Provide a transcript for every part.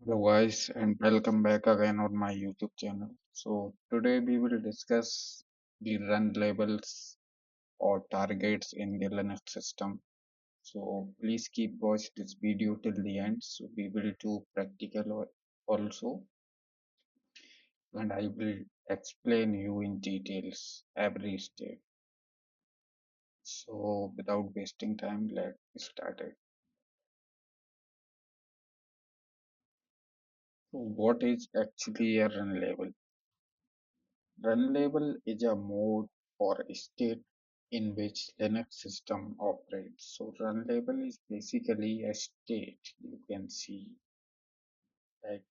Hello guys, and welcome back again on my YouTube channel. So today we will discuss the run labels or targets in the Linux system. So please keep watch this video till the end. So we will do practical also, and I will explain you in details every step. So without wasting time, let's start it. So what is actually a run label? Runlevel is a mode or state in which Linux system operates. So Runlevel is basically a state you can see like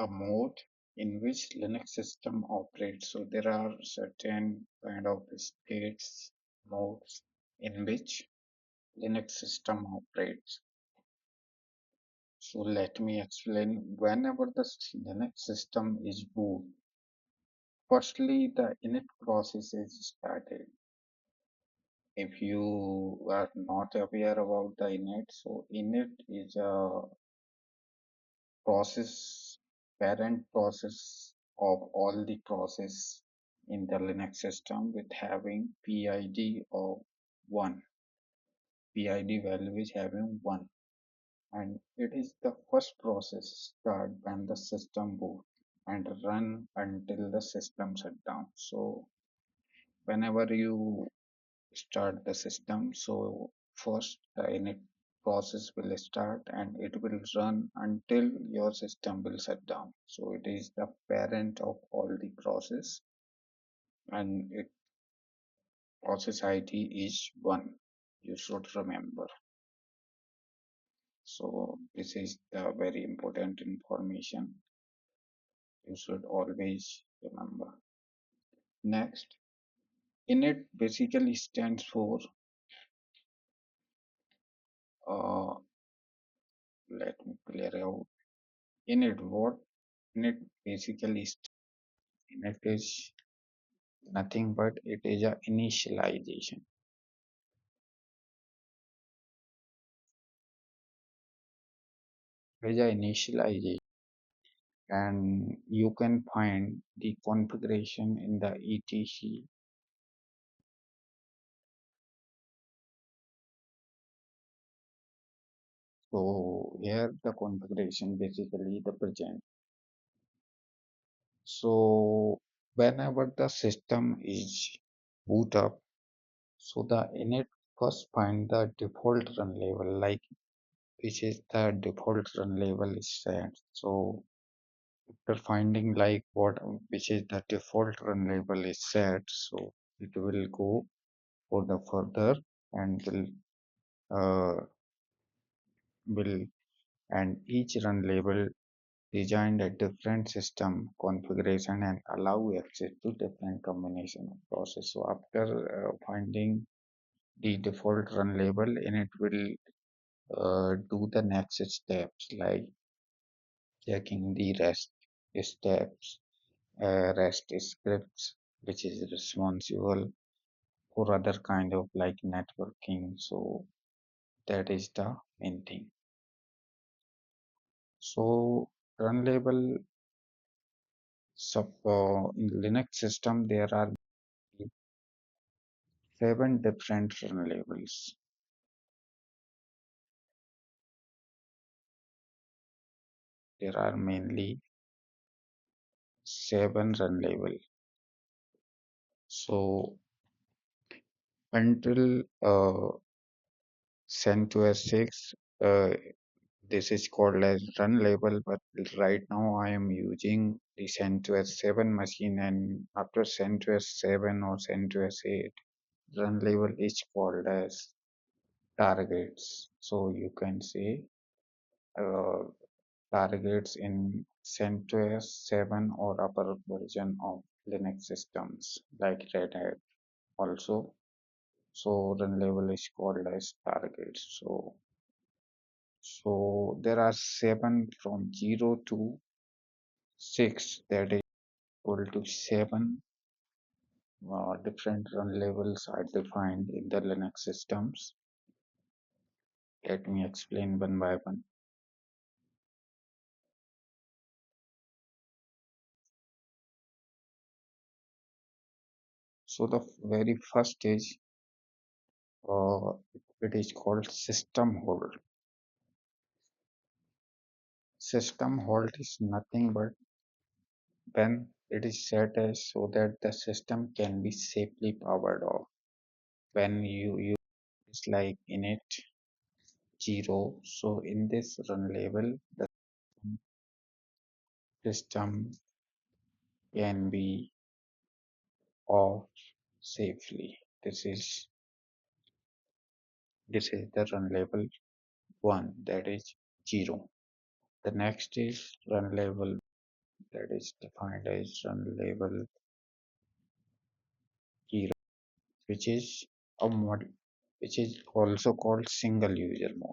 a mode in which Linux system operates. So there are certain kind of states, modes in which Linux system operates. So let me explain. Whenever the Linux system is boot, firstly the init process is started. If you are not aware about the init, so init is a process, parent process of all the process in the Linux system with having PID of 1. PID value is having 1, and it is the first process start when the system boot and run until the system shut down. So whenever you start the system. So first the init process will start and it will run until your system will shut down. So it is the parent of all the process and it process ID is 1. You should remember. So this is the very important information you should always remember. Next, init basically stands for uh, let me clear out init what init basically init is nothing but it is a initialization. It is a initialization, and you can find the configuration in the etc. So here the configuration basically the present. So whenever the system is boot up, so the init first find the default run level, like which is the default run level is set. So after finding like what which is the default run label is set, so it will go for the further and will and each run label designed a different system configuration and allow access to different combination of process. So after finding the default run label, and it will do the next steps like checking the rest steps, rest scripts which is responsible for other kind of like networking. So that is the main thing. So run label in Linux system there are 7 different run labels. There are mainly 7 run label. So until CentOS 6, this is called as run label, but right now I am using the CentOS 7 machine, and after CentOS 7 or CentOS 8, run label is called as targets. So you can say uh, targets in CentOS 7 or upper version of Linux systems like Red Hat also. So run label is called as targets. So there are 7 from 0 to 6, that is equal to 7 different run labels are defined in the Linux systems. Let me explain one by one. So the very first stage, uh, it is called system hold. System hold is nothing but when it is set as so that the system can be safely powered off. When you use like init 0, so in this run label, the system can be off safely. This is the run label 1, that is 0. The next is run label, that is defined as run label 0, which is a mod, which is also called single user mode.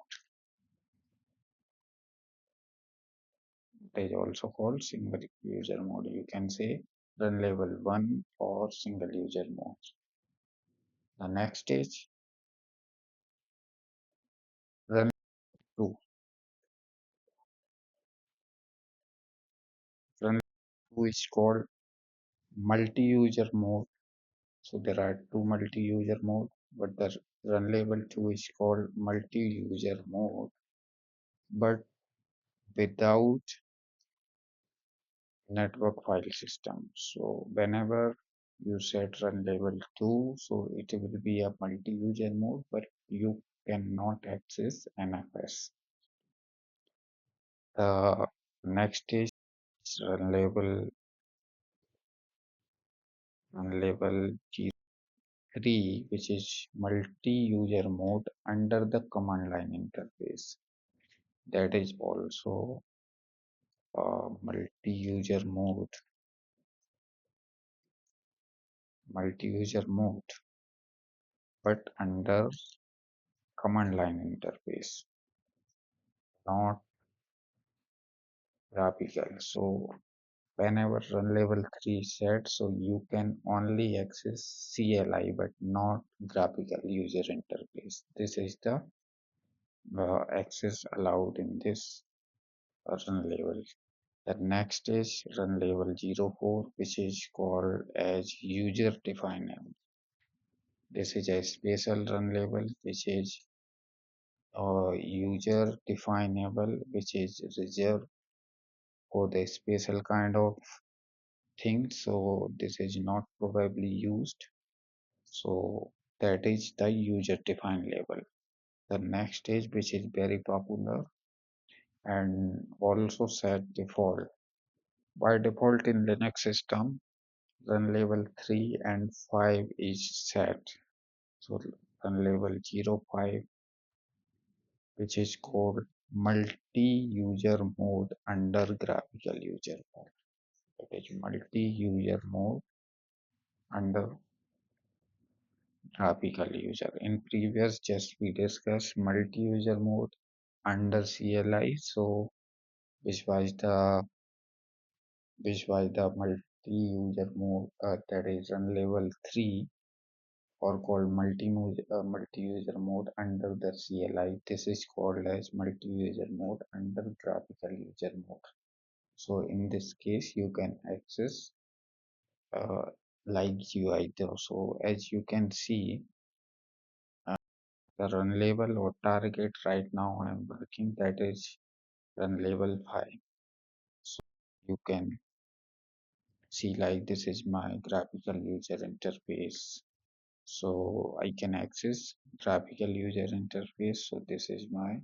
It is also called single user mode. You can say run label 1 or single user mode. The next is run 2. Run 2 is called multi-user mode. So there are two multi-user mode, but the run label 2 is called multi-user mode, but without network file system. So whenever you set run label 2, so it will be a multi-user mode, but you cannot access NFS. The next is run label G3, which is multi-user mode under the command line interface. That is also multi-user mode, but under command line interface, not graphical. So whenever run level 3 is set, so you can only access CLI but not graphical user interface. This is the access allowed in this run level. The next is run level 04, which is called as user definable. This is a special run level which is user definable, which is reserved for the special kind of thing. So this is not probably used. So that is the user defined label. The next stage, which is very popular and also set default. By default in Linux system, run level 3 and 5 is set. So run level 05, which is called multi-user mode under graphical user mode. It is multi-user mode under graphical user. In previous just we discussed multi-user mode under CLI. So which was the multi-user mode that is on level 3 or called multi-user mode under the CLI. This is called as multi-user mode under graphical user mode. So in this case, you can access uh, like UI though. So as you can see, the run level or target right now I am working, that is run level 5. So you can see like this is my graphical user interface. So I can access graphical user interface. So this is my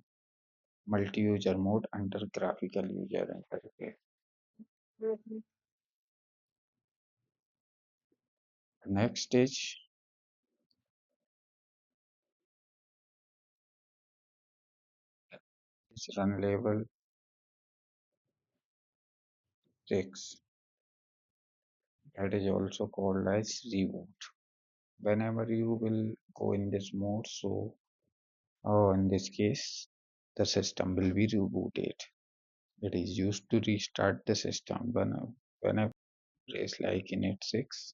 multi-user mode under graphical user interface. Next stage is run level 6. That is also called as reboot. Whenever you will go in this mode, so in this case, the system will be rebooted. It is used to restart the system whenever it's like init 6.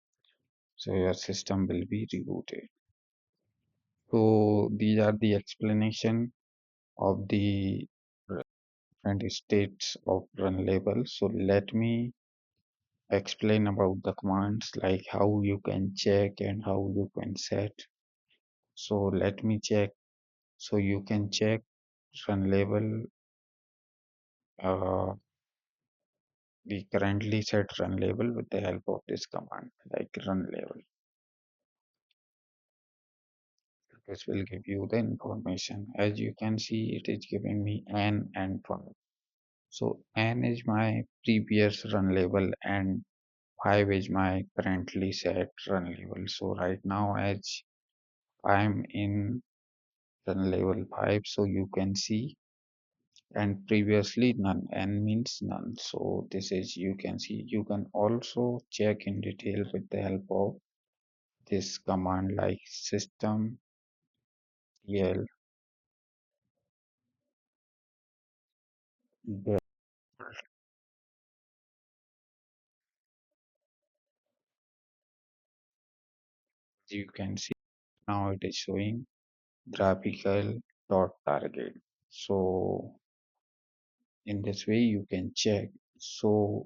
So your system will be rebooted. So these are the explanation of the different states of run label. So let me explain about the commands like how you can check and how you can set. So let me check. So you can check run level. Uh, we currently set run level with the help of this command like run level. This will give you the information. As you can see, it is giving me n and 5. So n is my previous run level and 5 is my currently set run level. So right now, as I'm in run level 5, so you can see, and previously none, n means none. So this is, you can see, you can also check in detail with the help of this command like system cl. You can see now it is showing graphical dot target. So in this way you can check. So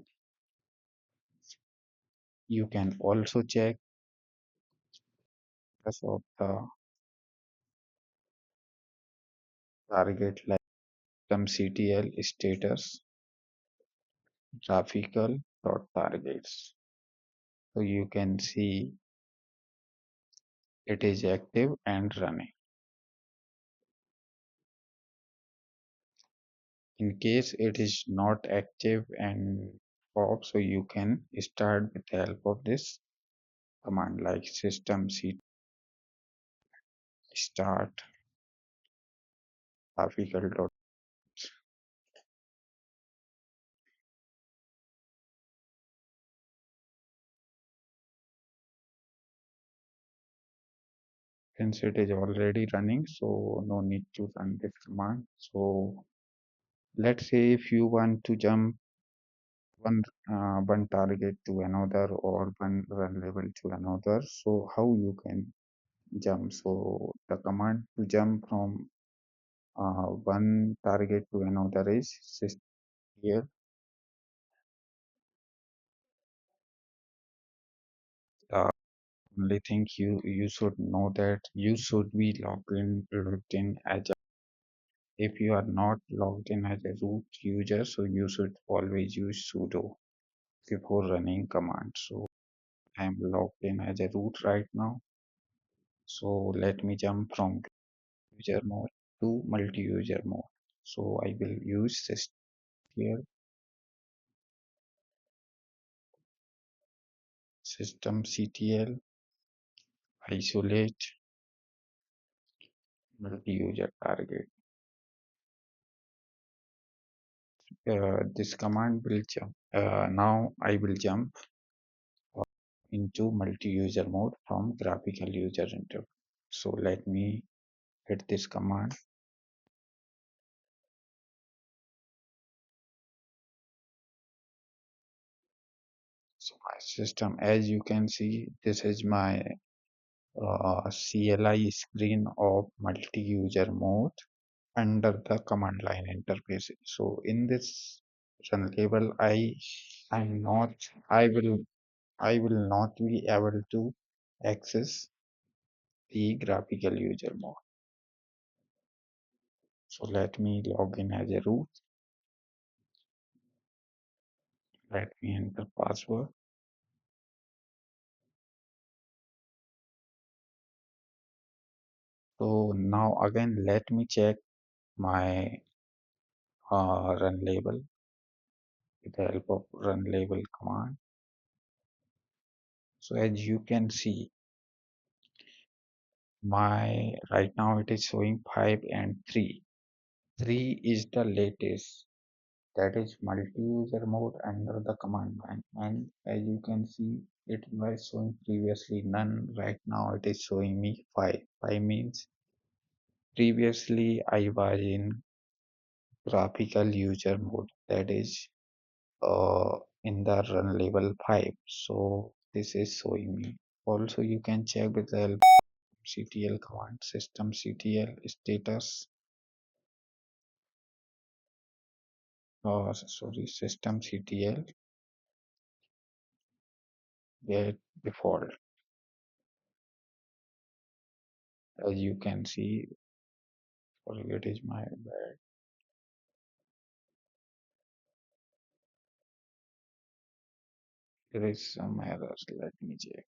you can also check as of the target like some CTL status graphical dot targets. So you can see it is active and running. In case it is not active and off, so you can start with the help of this command like system c start graphical dot. Since it is already running, so no need to run this command. So let's say if you want to jump one target to another or one run level to another, so how you can jump? So the command to jump from one target to another is here. The only thing you should know that you should be logged in as a, if you are not logged in as a root user, so you should always use sudo before running commands. So I am logged in as a root right now. So let me jump from user mode to multi-user mode. So I will use this here systemctl isolate multi-user target. This command will jump. Now I will jump into multi-user mode from graphical user interface. So let me hit this command. So my system, as you can see, this is my CLI screen of multi-user mode under the command line interface. So in this run label, I'm not I will not be able to access the graphical user mode. So let me log in as a root. Let me enter password. So now again let me check my run label with the help of run label command. So as you can see, my right now it is showing 5 and 3. 3 is the latest, that is multi-user mode under the command line, and as you can see it was showing previously none. Right now it is showing me 5. 5 means previously I was in graphical user mode, that is in the run level 5. So this is showing me. Also you can check with the help of ctl command systemctl status sorry systemctl get default. As you can see, forget is my bad. There is some errors. Let me check.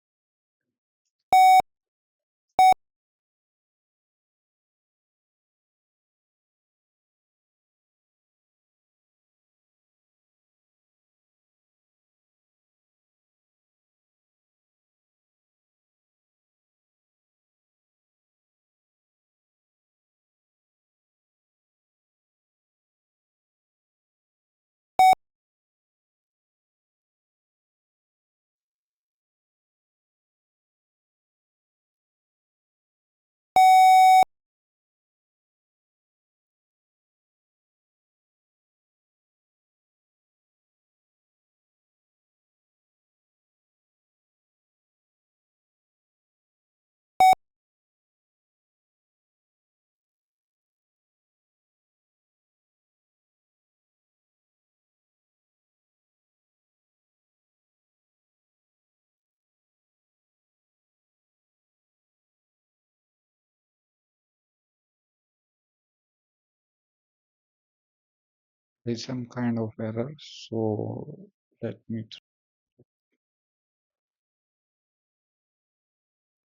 There is some kind of error. So let me,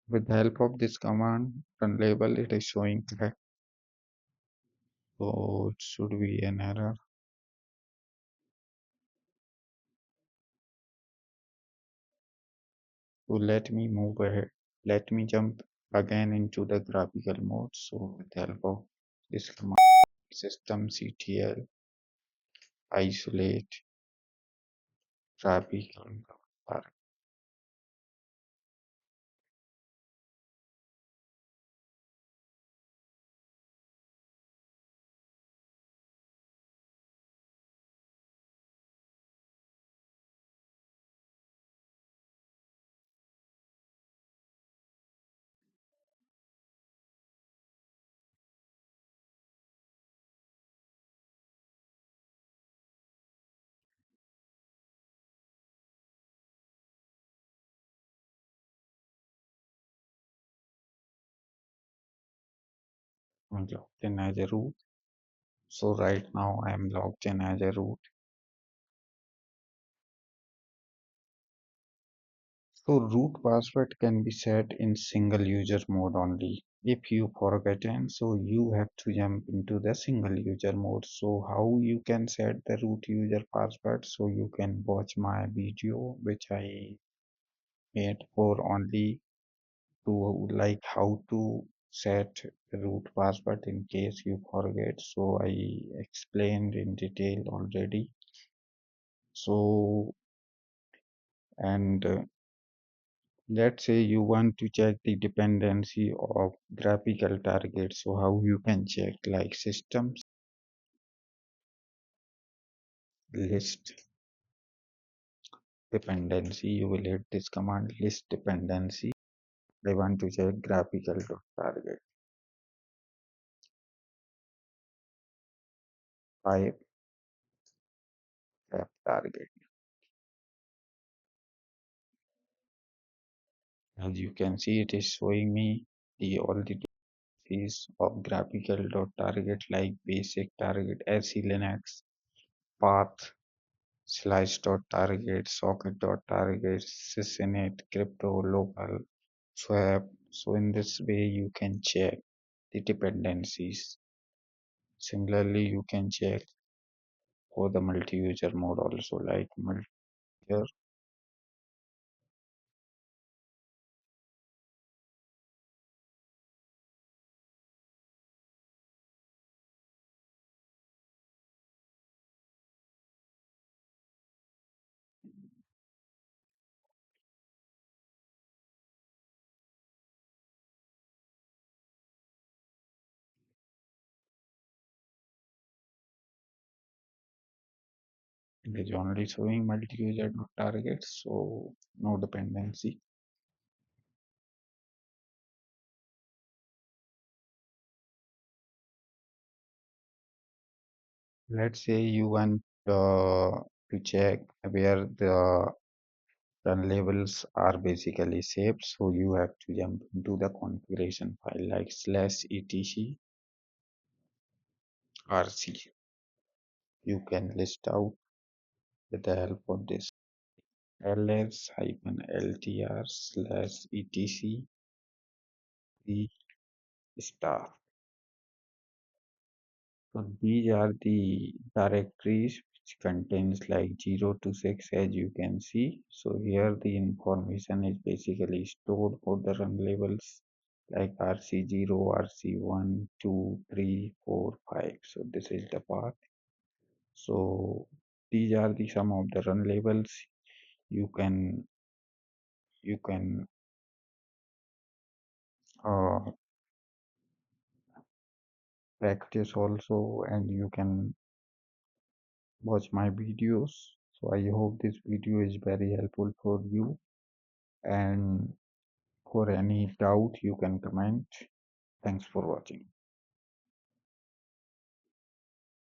with the help of this command, run label, it is showing correct. So it should be an error. So let me move ahead. Let me jump again into the graphical mode. So with the help of this command, systemctl isolate graphical bar. I'm logged in as a root. So right now I am logged in as a root. So root password can be set in single user mode only. If you forgotten, so you have to jump into the single user mode. So how you can set the root user password? So you can watch my video which I made for only to like how to set the root password in case you forget. So I explained in detail already. So and let's say you want to check the dependency of graphical target. So how you can check, like systems list dependency, you will hit this command list dependency. I want to check graphical target 5 app target. As you can see, it is showing me the all the dependencies of graphical target, like basic target, SE Linux, path, slice.target, socket.target, sysinit, crypto, local, swap. So in this way, you can check the dependencies. Similarly, you can check for the multi-user mode also, like multi-user. It is only showing multi-user target, so no dependency. Let's say you want to check where the Run labels are basically shapes, so you have to jump into the configuration file like /etc rc. You can list out with the help of this ls-ltr slash etc the star. So these are the directories which contains like 0 to 6 as you can see. So here the information is basically stored for the run labels like RC0, RC1, 2, 3, 4, 5. So this is the path. So these are the some of the run labels. You can uh, practice also, and you can watch my videos. So I hope this video is very helpful for you, and for any doubt you can comment. Thanks for watching.